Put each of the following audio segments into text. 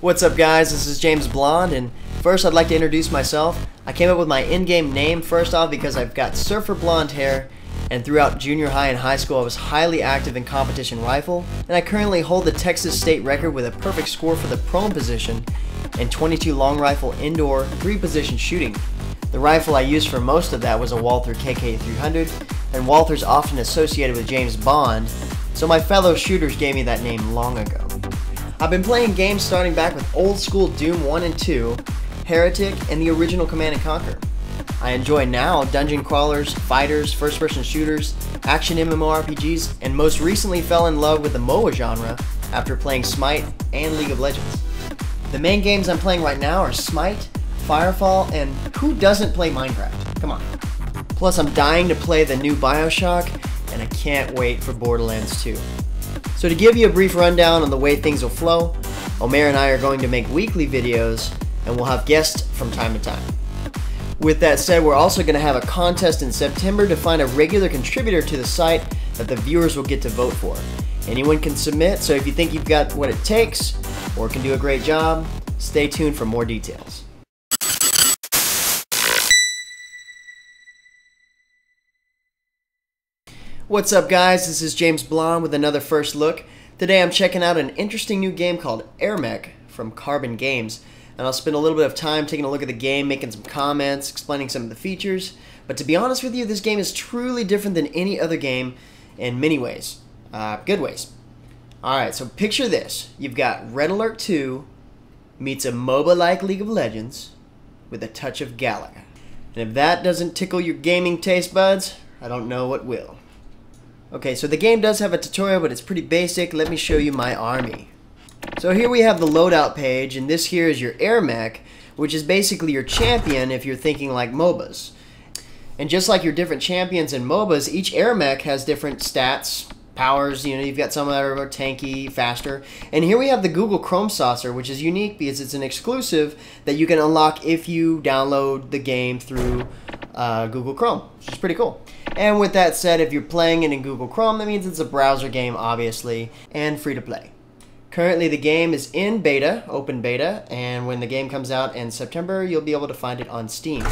What's up guys, this is JamesBl0nde, and first I'd like to introduce myself. I came up with my in-game name first off because I've got surfer blonde hair, and throughout junior high and high school I was highly active in competition rifle, and I currently hold the Texas state record with a perfect score for the prone position and 22 long rifle indoor 3-position shooting. The rifle I used for most of that was a Walther KK300, and Walther's often associated with James Bond, so my fellow shooters gave me that name long ago. I've been playing games starting back with old school Doom I and II, Heretic, and the original Command & Conquer. I enjoy now dungeon crawlers, fighters, first-person shooters, action MMORPGs, and most recently fell in love with the MOBA genre after playing Smite and League of Legends. The main games I'm playing right now are Smite, FireFall, and who doesn't play Minecraft? Come on. Plus I'm dying to play the new BioShock, and I can't wait for Borderlands 2. So to give you a brief rundown on the way things will flow, Omer and I are going to make weekly videos, and we'll have guests from time to time. With that said, we're also going to have a contest in September to find a regular contributor to the site that the viewers will get to vote for. Anyone can submit, so if you think you've got what it takes, or can do a great job, stay tuned for more details. What's up guys, this is JamesBl0nde with another first look. Today I'm checking out an interesting new game called AirMech from Carbon Games, and I'll spend a little bit of time taking a look at the game, making some comments, explaining some of the features. But to be honest with you, this game is truly different than any other game in many ways. Good ways. Alright, so picture this. You've got Red Alert 2 meets a MOBA like League of Legends with a touch of Galaga. And if that doesn't tickle your gaming taste buds, I don't know what will. Okay, so the game does have a tutorial, but it's pretty basic. Let me show you my army. So here we have the loadout page, and this here is your AirMech, which is basically your champion if you're thinking like MOBAs. And just like your different champions in MOBAs, each AirMech has different stats, powers. You know, you've got some that are more tanky, faster. And here we have the Google Chrome saucer, which is unique because it's an exclusive that you can unlock if you download the game through Google Chrome, which is pretty cool. And with that said, if you're playing it in Google Chrome, that means it's a browser game, obviously, and free to play. Currently, the game is in beta, open beta, and when the game comes out in September, you'll be able to find it on Steam.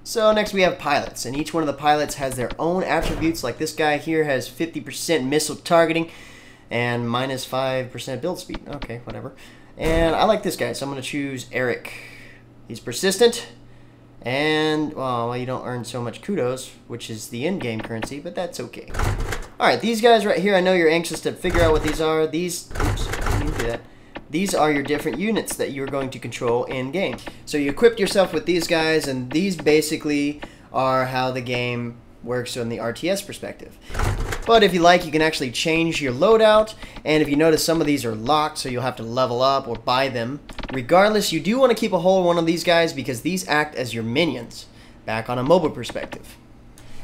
So next we have pilots, and each one of the pilots has their own attributes. Like this guy here has 50% missile targeting and minus 5% build speed. Okay, whatever. And I like this guy, so I'm going to choose Eric. He's persistent. And, well, you don't earn so much kudos, which is the in-game currency, but that's okay. Alright, these guys right here, I know you're anxious to figure out what these are. These are your different units that you're going to control in-game. So you equip yourself with these guys, and these basically are how the game works from the RTS perspective. But if you like, you can actually change your loadout, and if you notice, some of these are locked, so you'll have to level up or buy them. Regardless, you do want to keep a hold of one of these guys because these act as your minions, back on a MOBA perspective.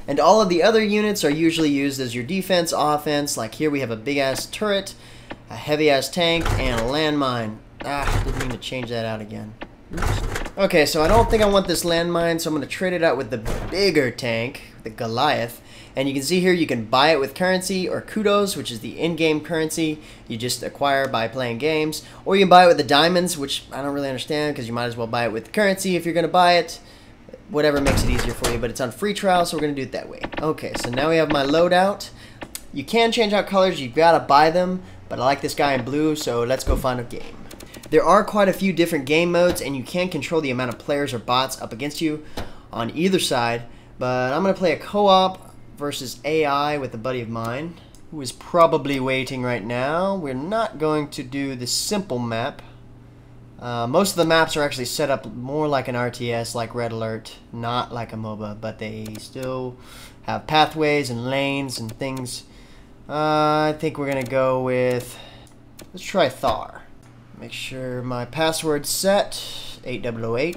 And all of the other units are usually used as your defense, offense. Like here we have a big-ass turret, a heavy-ass tank, and a landmine. Didn't mean to change that out again. Oops. Okay, so I don't think I want this landmine, so I'm going to trade it out with the bigger tank, the Goliath. And you can see here you can buy it with currency or kudos, which is the in-game currency you just acquire by playing games. Or you can buy it with the diamonds, which I don't really understand because you might as well buy it with currency if you're going to buy it. Whatever makes it easier for you, but it's on free trial, so we're going to do it that way. Okay, so now we have my loadout. You can change out colors, you've got to buy them, but I like this guy in blue, so let's go find a game. There are quite a few different game modes, and you can control the amount of players or bots up against you on either side, but I'm going to play a co-op versus AI with a buddy of mine who is probably waiting right now. We're not going to do the simple map. Most of the maps are actually set up more like an RTS, like Red Alert, not like a MOBA, but they still have pathways and lanes and things. I think we're going to go with, let's try Thar. Make sure my password's set, 8008.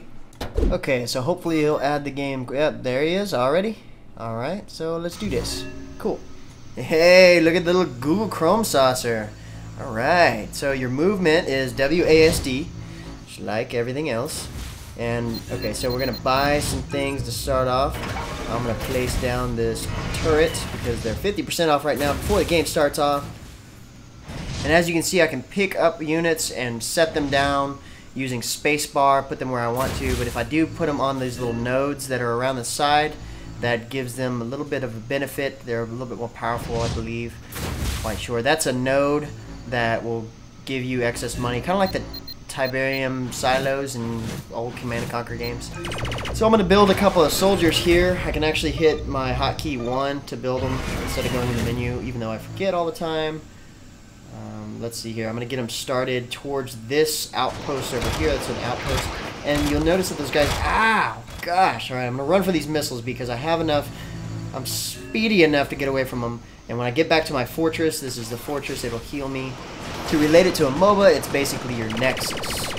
Okay, so hopefully he'll add the game. Yep, there he is already. Alright, so let's do this. Cool. Hey, look at the little Google Chrome saucer. Alright, so your movement is WASD, like everything else. And, okay, so we're going to buy some things to start off. I'm going to place down this turret because they're 50% off right now before the game starts off. And as you can see, I can pick up units and set them down using spacebar, put them where I want to. But if I do put them on these little nodes that are around the side, that gives them a little bit of a benefit. They're a little bit more powerful, I believe. Quite sure. That's a node that will give you excess money, kind of like the Tiberium silos in old Command & Conquer games. So I'm going to build a couple of soldiers here. I can actually hit my hotkey 1 to build them instead of going to the menu, even though I forget all the time. Let's see here. I'm going to get them started towards this outpost over here. That's an outpost. And you'll notice that those guys... Ow! Gosh! Alright, I'm going to run for these missiles because I have enough... I'm speedy enough to get away from them. And when I get back to my fortress, this is the fortress, it'll heal me. To relate it to a MOBA, it's basically your nexus.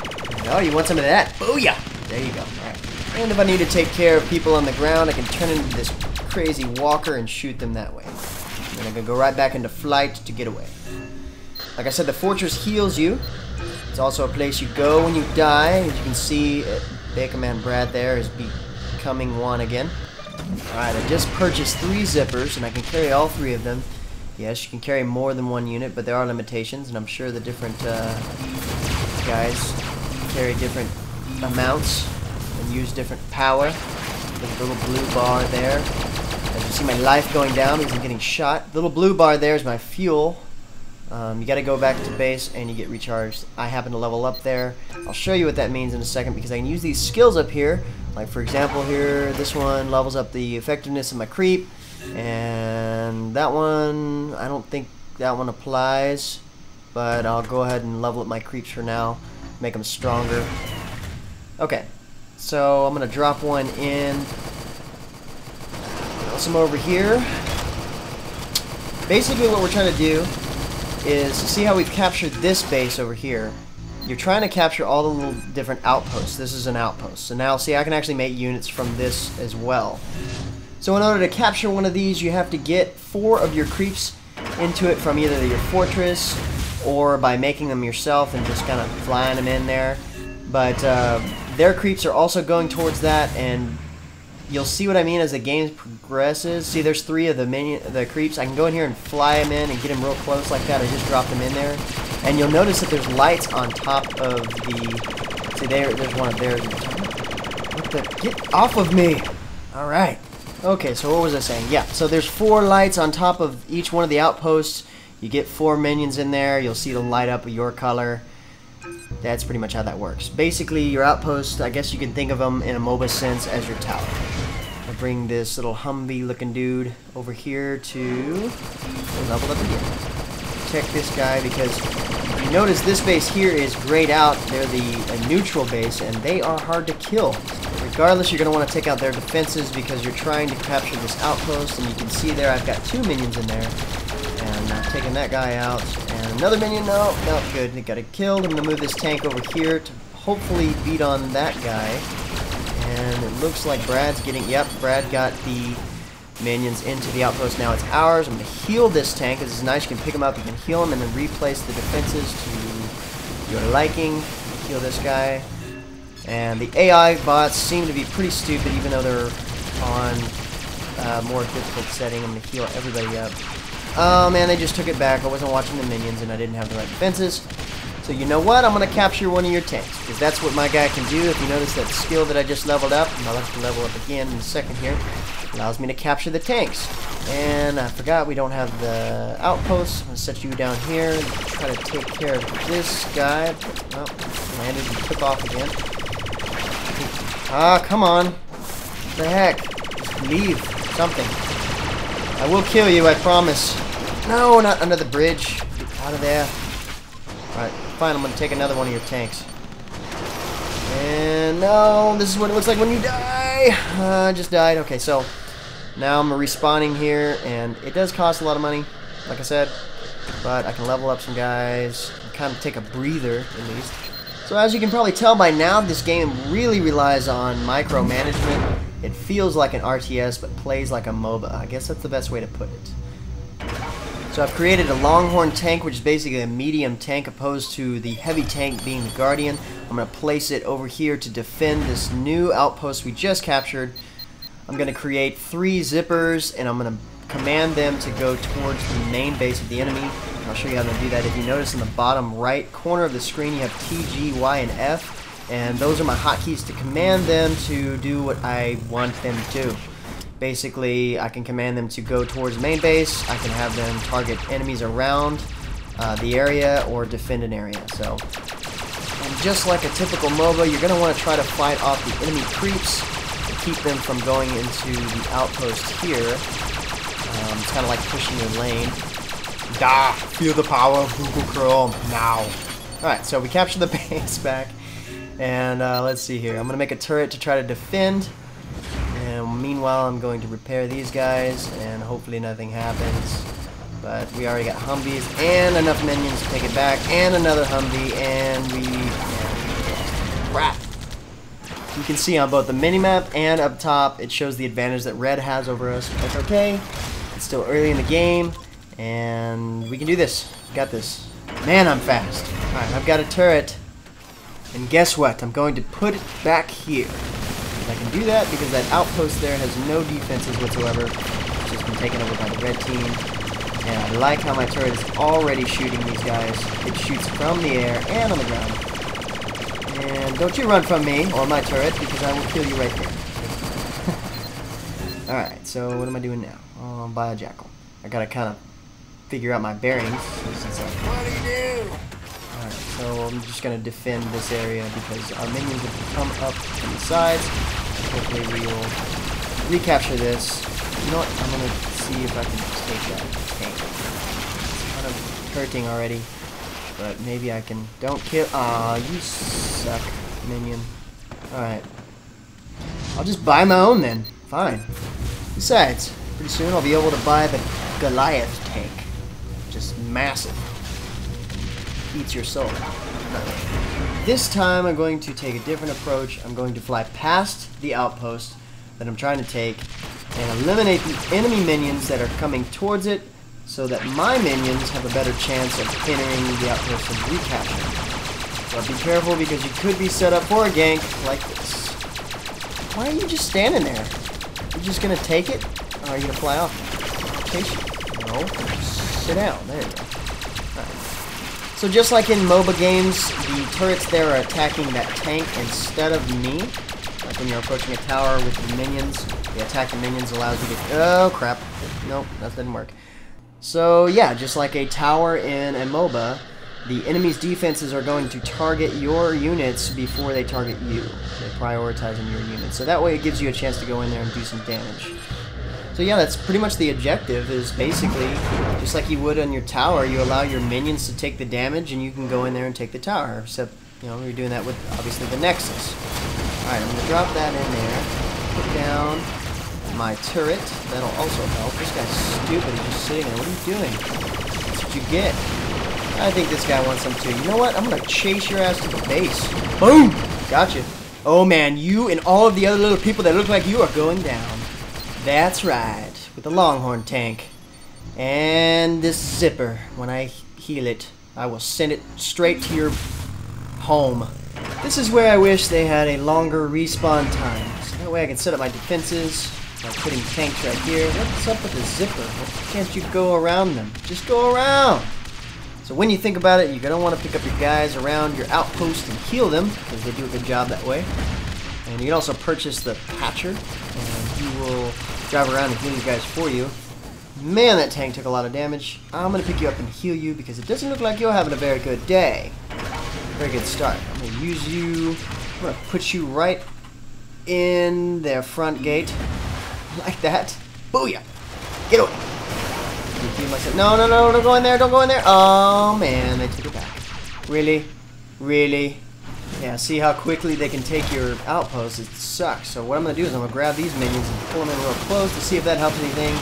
Oh, you want some of that? Booyah! There you go. Alright. And if I need to take care of people on the ground, I can turn into this crazy walker and shoot them that way. And then I can go right back into flight to get away. Like I said, the fortress heals you. It's also a place you go when you die. As you can see, Baker Man Brad there is becoming one again. Alright, I just purchased 3 zippers, and I can carry all 3 of them. Yes, you can carry more than 1 unit, but there are limitations, and I'm sure the different guys carry different amounts and use different power. Look at the little blue bar there. As you see my life going down because I'm getting shot. The little blue bar there is my fuel. You got to go back to base and you get recharged. I happen to level up there. I'll show you what that means in a second because I can use these skills up here. Like for example here, this one levels up the effectiveness of my creep. And that one, I don't think that one applies. But I'll go ahead and level up my creeps for now. Make them stronger. Okay, so I'm going to drop one in. Some over here. Basically what we're trying to do is, see how we've captured this base over here. You're trying to capture all the little different outposts. This is an outpost. So now, see, I can actually make units from this as well. So in order to capture one of these, you have to get 4 of your creeps into it from either your fortress or by making them yourself and just kind of flying them in there. But their creeps are also going towards that, and you'll see what I mean as the game progresses. See, there's 3 of the creeps. I can go in here and fly them in and get them real close like that. I just drop them in there. And you'll notice that there's lights on top of the... See, there's one of theirs. What the... Get off of me! Alright. Okay, so what was I saying? Yeah, so there's 4 lights on top of each one of the outposts. You get 4 minions in there. You'll see them light up with your color. That's pretty much how that works. Basically, your outpost, I guess you can think of them in a MOBA sense as your tower. I'll bring this little Humvee looking dude over here to level up again. Check this guy because you notice this base here is grayed out. They're a neutral base and they are hard to kill. Regardless, you're going to want to take out their defenses because you're trying to capture this outpost. And you can see there I've got 2 minions in there. And I'm taking that guy out. And another minion, no, good. They got it killed. I'm going to move this tank over here to hopefully beat on that guy. And it looks like Brad's getting, yep, Brad got the minions into the outpost. Now it's ours. I'm going to heal this tank. This is nice. You can pick them up, you can heal them, and then replace the defenses to your liking. Heal this guy. And the AI bots seem to be pretty stupid, even though they're on more difficult setting. I'm going to heal everybody up. Oh man, they just took it back. I wasn't watching the minions and I didn't have the right defenses. So you know what? I'm going to capture one of your tanks, because that's what my guy can do. If you notice that skill that I just leveled up, and I'll have to level up again in a second here, allows me to capture the tanks. And I forgot we don't have the outposts. I'm going to set you down here, try to take care of this guy. Oh, landed and took off again. Ah, come on. What the heck? Just leave something. I will kill you, I promise. No, not under the bridge. Get out of there. Alright, fine, I'm going to take another one of your tanks. And no, this is what it looks like when you die. I just died. Okay, so now I'm respawning here, and it does cost a lot of money, like I said. But I can level up some guys, and kind of take a breather, at least. So as you can probably tell by now, this game really relies on micromanagement. It feels like an RTS, but plays like a MOBA. I guess that's the best way to put it. So I've created a Longhorn tank, which is basically a medium tank opposed to the heavy tank being the Guardian. I'm going to place it over here to defend this new outpost we just captured. I'm going to create 3 zippers, and I'm going to command them to go towards the main base of the enemy. And I'll show you how to do that. If you notice in the bottom right corner of the screen, you have T, G, Y, and F, and those are my hotkeys to command them to do what I want them to. Basically, I can command them to go towards main base, I can have them target enemies around the area, or defend an area. So, and just like a typical MOBA, you're going to want to try to fight off the enemy creeps to keep them from going into the outpost here. It's kind of like pushing your lane. Feel the power of Google Chrome now. Alright, so we captured the base back. And let's see here. I'm going to make a turret to try to defend. And meanwhile, I'm going to repair these guys. And hopefully nothing happens. But we already got Humvees and enough minions to take it back. And another Humvee. And crap. You can see on both the minimap and up top, it shows the advantage that red has over us. That's okay. It's still early in the game. And we can do this. Got this. Man, I'm fast. Alright, I've got a turret. And guess what? I'm going to put it back here. And I can do that because that outpost there has no defenses whatsoever. It's just been taken over by the red team. And I like how my turret is already shooting these guys. It shoots from the air and on the ground. And don't you run from me or my turret because I will kill you right there. Alright, so what am I doing now? Buy a jackal. I gotta kind of figure out my bearings. What do you do? Alright, so I'm just going to defend this area because our minions will come up from the sides. Hopefully we'll recapture this. You know what? I'm going to see if I can take that tank. It's kind of hurting already. But maybe I can... Don't kill... Aw, you suck, minion. Alright. I'll just buy my own then. Fine. Besides, pretty soon I'll be able to buy the Goliath tank. Just massive. Eats your soul. This time I'm going to take a different approach. I'm going to fly past the outpost that I'm trying to take and eliminate the enemy minions that are coming towards it so that my minions have a better chance of entering the outpost and recapturing. But be careful because you could be set up for a gank like this. Why are you just standing there? You just gonna take it? Or are you gonna fly off? Chase you? No. Sit down. There you go. Alright. So just like in MOBA games, the turrets there are attacking that tank instead of me. Like when you're approaching a tower with the minions, the attacking minions allows you to... Oh, crap. Nope, that didn't work. So yeah, just like a tower in a MOBA, the enemy's defenses are going to target your units before they target you. They prioritize on your units. So that way it gives you a chance to go in there and do some damage. So yeah, that's pretty much the objective, is basically, just like you would on your tower, you allow your minions to take the damage and you can go in there and take the tower. Except, you know, you're doing that with, obviously, the Nexus. Alright, I'm going to drop that in there. Put down my turret. That'll also help. This guy's stupid. He's just sitting there. What are you doing? That's what you get. I think this guy wants some too. You know what? I'm going to chase your ass to the base. Boom! Gotcha. Oh man, you and all of the other little people that look like you are going down. That's right. With the Longhorn tank. And this zipper. When I heal it, I will send it straight to your home. This is where I wish they had a longer respawn time. So that way I can set up my defenses by putting tanks right here. What's up with the zipper? Why can't you go around them? Just go around! So when you think about it, you're going to want to pick up your guys around your outpost and heal them, because they do a good job that way. And you can also purchase the Patcher, and he will drive around and heal you guys for you. Man, that tank took a lot of damage. I'm going to pick you up and heal you, because it doesn't look like you're having a very good day. Very good start. I'm going to use you. I'm going to put you right in their front gate. Like that. Booyah! Get away! No, no, no, don't go in there, don't go in there. Oh, man, they took it back. Really? Really? Yeah, see how quickly they can take your outpost? It sucks. So what I'm going to do is I'm going to grab these minions and pull them in real close to see if that helps anything.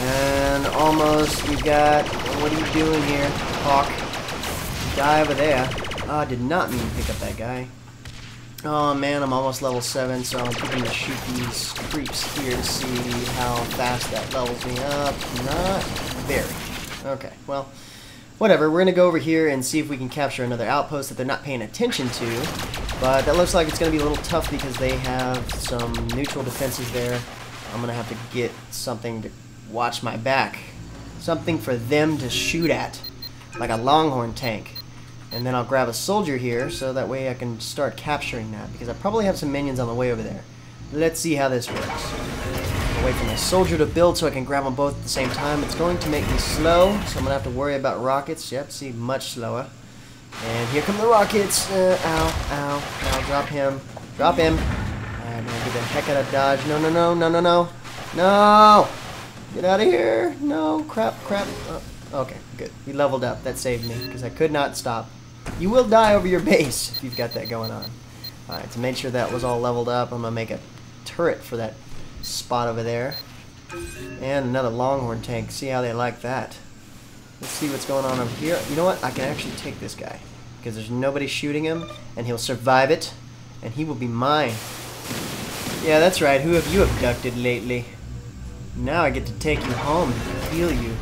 And almost, we got... What are you doing here, Hawk? Die over there. Oh, I did not mean to pick up that guy. Oh man, I'm almost level 7, so I'm going to shoot these creeps here to see how fast that levels me up. Not very. Okay, well, whatever. We're going to go over here and see if we can capture another outpost that they're not paying attention to. But that looks like it's going to be a little tough because they have some neutral defenses there. I'm going to have to get something to watch my back. Something for them to shoot at. like a longhorn tank. And then I'll grab a soldier here, so that way I can start capturing that, because I probably have some minions on the way over there. Let's see how this works. I'll wait for my soldier to build so I can grab them both at the same time. It's going to make me slow, so I'm going to have to worry about rockets. Yep, see, much slower. And here come the rockets. Ow, ow, ow, drop him. Drop him. I'm going to get the heck out of dodge. No, no, no, no, no, no. No! Get out of here. No, crap, crap. Oh, okay, good. We leveled up. That saved me, because I could not stop. You will die over your base if you've got that going on. Alright, to make sure that was all leveled up, I'm going to make a turret for that spot over there. And another longhorn tank. See how they like that. Let's see what's going on over here. You know what? I can actually take this guy, because there's nobody shooting him, and he'll survive it, and he will be mine. Yeah, that's right. Who have you abducted lately? Now I get to take you home and heal you.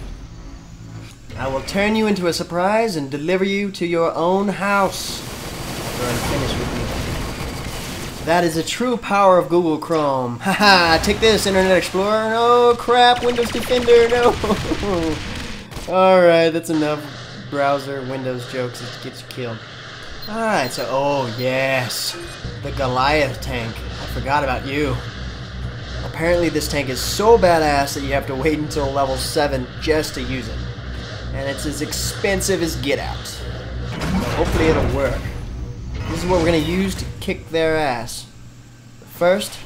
I will turn you into a surprise and deliver you to your own house after I'm finished with you. That is the true power of Google Chrome. Haha, take this, Internet Explorer. No, crap, Windows Defender, no. Alright, that's enough browser Windows jokes to get you killed. Alright, so, oh yes, the Goliath tank. I forgot about you. Apparently this tank is so badass that you have to wait until level 7 just to use it. And it's as expensive as get out. So hopefully it'll work. This is what we're going to use to kick their ass. But first,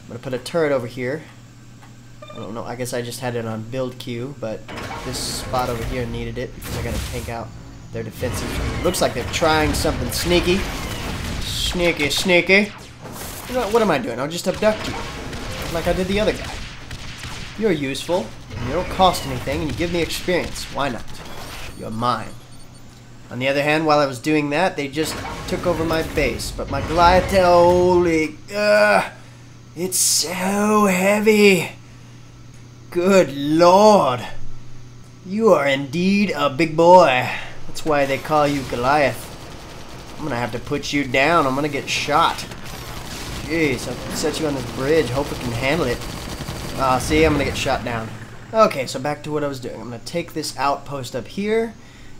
I'm going to put a turret over here. I don't know, I guess I just had it on build queue, but this spot over here needed it because I got to take out their defensive. Looks like they're trying something sneaky. Sneaky, sneaky. You know, what am I doing? I'll just abduct you. Like I did the other guy. You're useful, and you don't cost anything, and you give me experience. Why not? You're mine. On the other hand, while I was doing that, they just took over my base. But my Goliath, holy, it's so heavy. Good lord. You are indeed a big boy. That's why they call you Goliath. I'm gonna have to put you down. I'm gonna get shot. Jeez, I'll set you on this bridge. Hope it can handle it. See, I'm gonna get shot down. Okay, so back to what I was doing. I'm gonna take this outpost up here,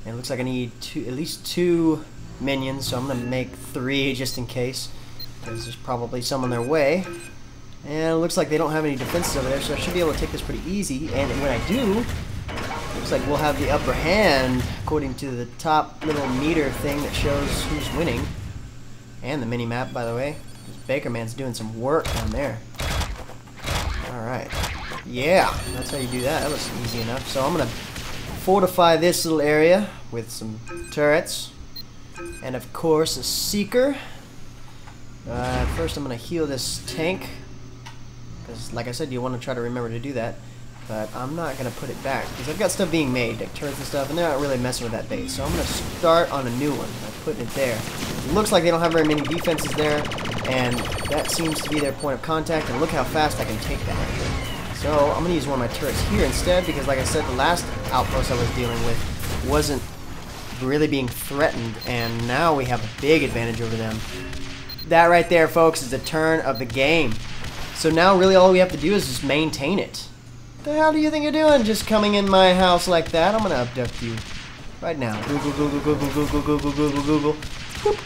and it looks like I need at least 2 minions, so I'm gonna make 3 just in case, because there's probably some on their way. And it looks like they don't have any defenses over there, so I should be able to take this pretty easy. And when I do, looks like we'll have the upper hand, according to the top little meter thing that shows who's winning, and the mini map, by the way. Baker Man's doing some work down there. Alright. Yeah, that's how you do that. That was easy enough. So I'm going to fortify this little area with some turrets. And of course a seeker. First I'm going to heal this tank. Because like I said, you want to try to remember to do that. But I'm not going to put it back. Because I've got stuff being made, like turrets and stuff. And they're not really messing with that base. So I'm going to start on a new one. I'm putting it there. It looks like they don't have very many defenses there. And that seems to be their point of contact, and look how fast I can take that. So I'm going to use one of my turrets here instead, because like I said, the last outpost I was dealing with wasn't really being threatened, and now we have a big advantage over them. That right there, folks, is the turn of the game. So now really all we have to do is just maintain it. What the hell do you think you're doing just coming in my house like that? I'm going to abduct you right now. Google, Google, Google, Google, Google, Google, Google. Whoop.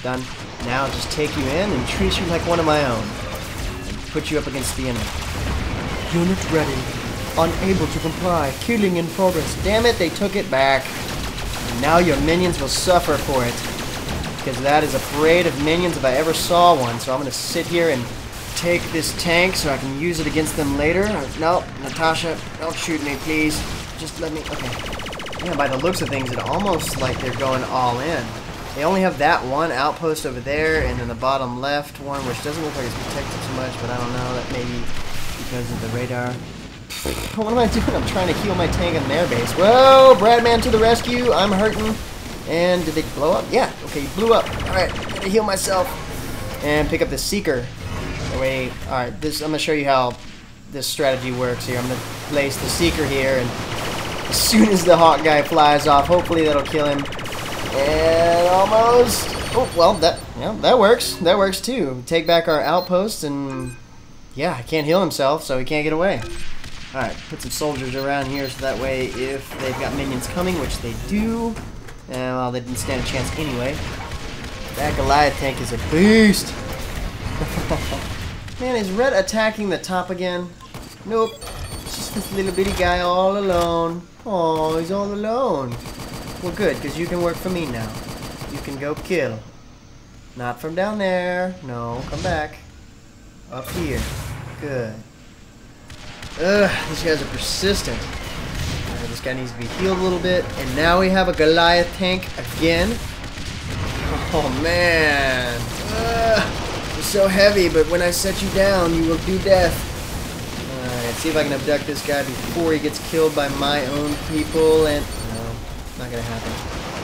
Done. Now I'll just take you in and treat you like one of my own. And put you up against the enemy. Unit ready. Unable to comply. Killing in progress. Damn it, they took it back. And now your minions will suffer for it. Because that is a parade of minions if I ever saw one. So I'm going to sit here and take this tank so I can use it against them later. No, Natasha, don't shoot me, please. Just let me... Okay. Yeah, by the looks of things, it almost like they're going all in. They only have that one outpost over there, and then the bottom left one, which doesn't look like it's protected too much, but I don't know. That may be because of the radar. What am I doing? I'm trying to heal my tank on their base. Whoa! Bradman to the rescue! I'm hurting. And did they blow up? Yeah. Okay, he blew up. Alright, gotta heal myself. And pick up the Seeker. Wait. Alright, I'm gonna show you how this strategy works here. I'm gonna place the Seeker here, and as soon as the Hawk guy flies off, hopefully that'll kill him. And almost. Oh, well, that works. That works too. Take back our outpost, and yeah, he can't heal himself, so he can't get away. Alright, put some soldiers around here so that way if they've got minions coming, which they do, well, they didn't stand a chance anyway. That Goliath tank is a beast! Man, is Red attacking the top again? Nope. It's just this little bitty guy all alone. Oh, he's all alone. Well, good, because you can work for me now. You can go kill. Not from down there. No, come back. Up here. Good. Ugh, these guys are persistent. Alright, this guy needs to be healed a little bit. And now we have a Goliath tank again. Oh, man. You're so heavy, but when I set you down, you will do death. Alright, see if I can abduct this guy before he gets killed by my own people. And no, not gonna happen.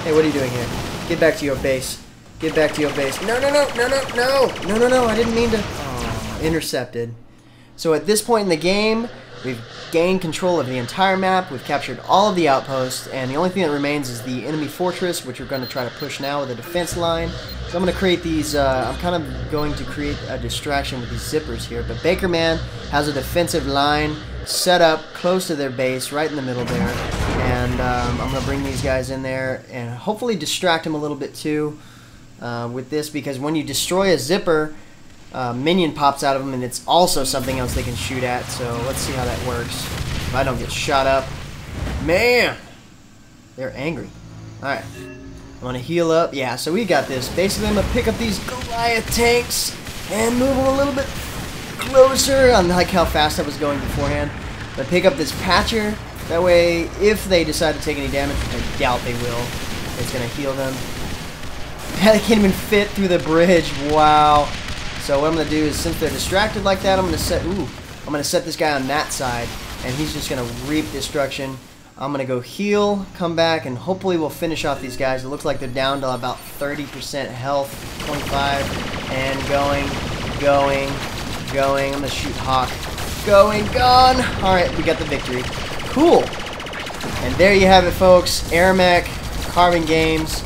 Hey, what are you doing here? Get back to your base. Get back to your base. No, no, no, no, no, no. No, no, no, I didn't mean to. Oh, intercepted. So at this point in the game, we've gained control of the entire map, we've captured all of the outposts, and the only thing that remains is the enemy fortress, which we're going to try to push now with a defense line. So I'm going to create these, I'm kind of going to create a distraction with these zippers here, but Baker Man has a defensive line set up close to their base, right in the middle there, and I'm going to bring these guys in there and hopefully distract them a little bit too with this, because when you destroy a zipper, minion pops out of them, and it's also something else they can shoot at, so let's see how that works. If I don't get shot up. Man! They're angry. Alright. I'm gonna heal up. Yeah, so we got this. Basically, I'm gonna pick up these Goliath tanks and move them a little bit closer. I like how fast I was going beforehand. But pick up this Patcher. That way, if they decide to take any damage, which I doubt they will, it's gonna heal them. They can't even fit through the bridge. Wow. So what I'm gonna do is, since they're distracted like that, I'm gonna set this guy on that side, and he's just gonna reap destruction. I'm gonna go heal, come back, and hopefully we'll finish off these guys. It looks like they're down to about 30% health, 25, and going. I'm gonna shoot Hawk. Gone. All right, we got the victory. Cool. And there you have it, folks. AirMech, Carbon Games.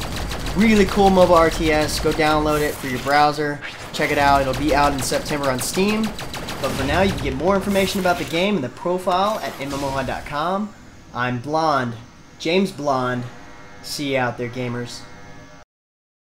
Really cool MOBA RTS. Go download it for your browser. Check it out. It'll be out in September on Steam. But for now, you can get more information about the game and the profile at MMORPG.com. I'm Blonde, JamesBl0nde. See you out there, gamers.